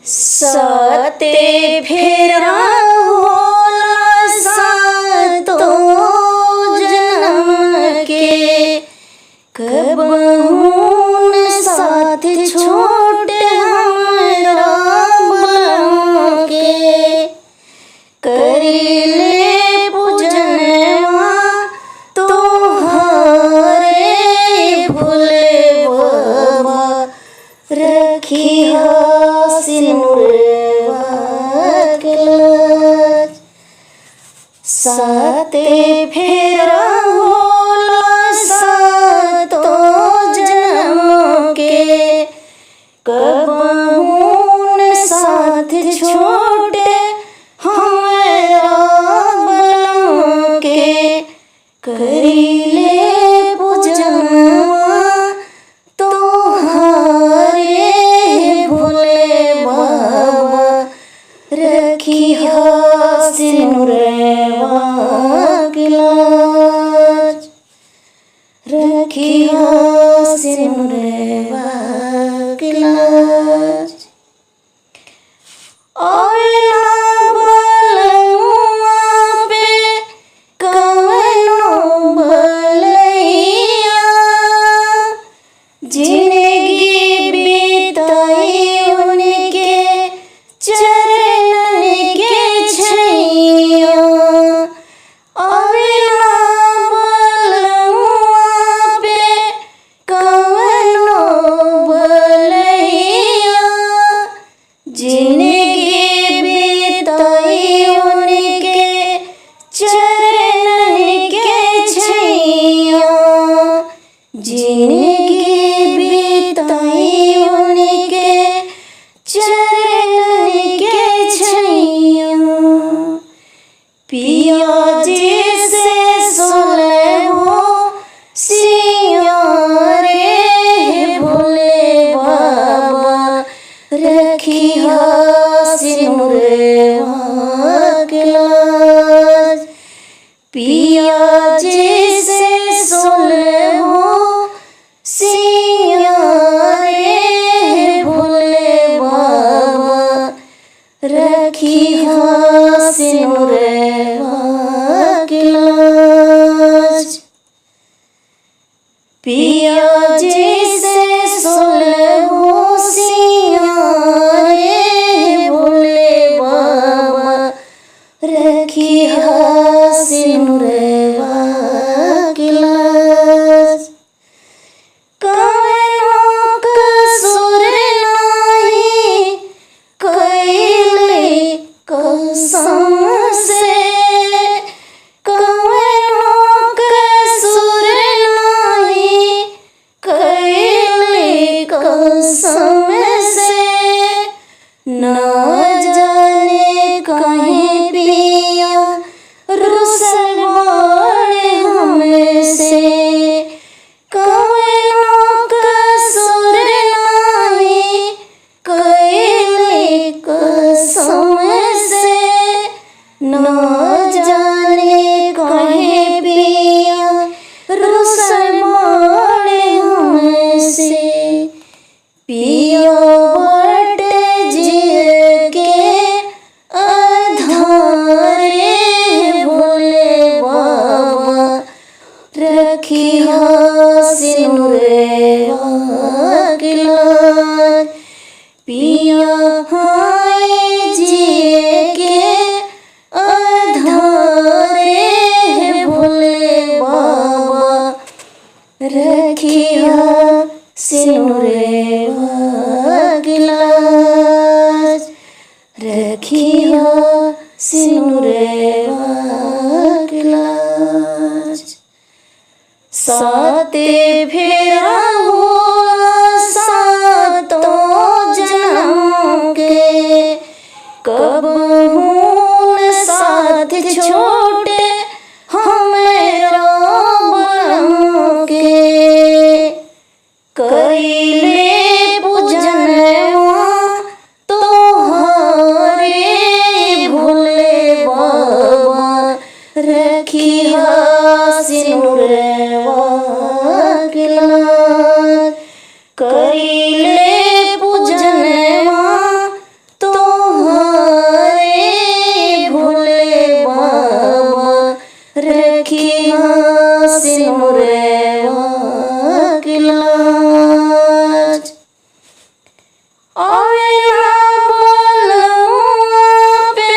साते फेरा होला सातो जन्म के, कबहू न साथ छोटे हमरा बलम के। करीले पूजनवा तोहरे भोले बाबा, रखिया सिनुरवा के लाज। साते फेरा होला सातो जन्म के, कबहू न साथ छोटे हमरा बलम के। करीले पूजनवा तोहरे भोले बाबा, रखिया सिनुरवा के लाज। रखिया सिनुरवा के लाज। ओला बलमुआ पे कवनो बलैया, जिंदगी बीताई उनके चरणन के छैया। ओला बलमुआ पे कवनो बलैया, जिंदगी बीताई उनके चरणन के छैया। जिंदगी बीताई उनके चरणन के छैया। पिया जी से सुने हो सिया रे भोले बाबा, रखिया सिनुरवा के लाज। पिया जी से सुने हो सिया रे भोले बाबा, रखिया सिनुरवा के लाज। पिया जी से सुने हो सिया रे भोले बाबा, रखिया सिनुरवा के लाज। कवनो कसूर नाही कइले कसम से, कवनो कसूर नाही कइले कसम से। न जाने कहीं पिया रुसल बाड़े हमसे, कवनो कसूर नाही कइले कसम से। न जाने कहीं पिया रुसल बाड़े हमसे। पिया बट जिए के आधारे भोले बाबा, रखिया सिनुरवा के लाज। पिया हाय जिए के आधारे भोले बाबा, रखिया सिनुरवा के लाज। रखिया सिनुरवा के लाज। साते फेरा होला सातो जन्म के, कबहू न साथ छोटे हमरा बलम के। करीले पूजनवा तोहरे भोले बाबा, रखिया सिनुरवा के लाज। आवेला बलमुआ पे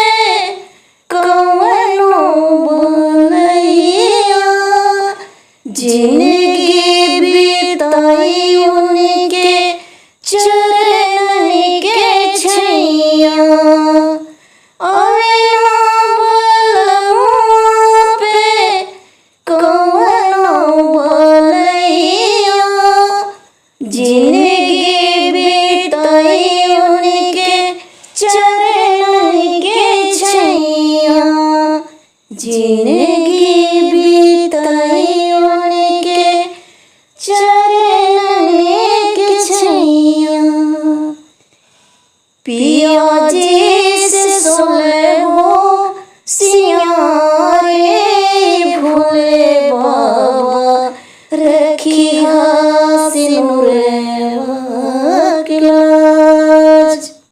कवनो बनैया, जिंदगी बिताई उनके चरणन के छैया। आवेला बलमुआ पे कवनो बनैया, जिंदगी बिताई उनके चरणन के छैया। जिंदगी बिताई उनके चरणन के छैया। पिया जी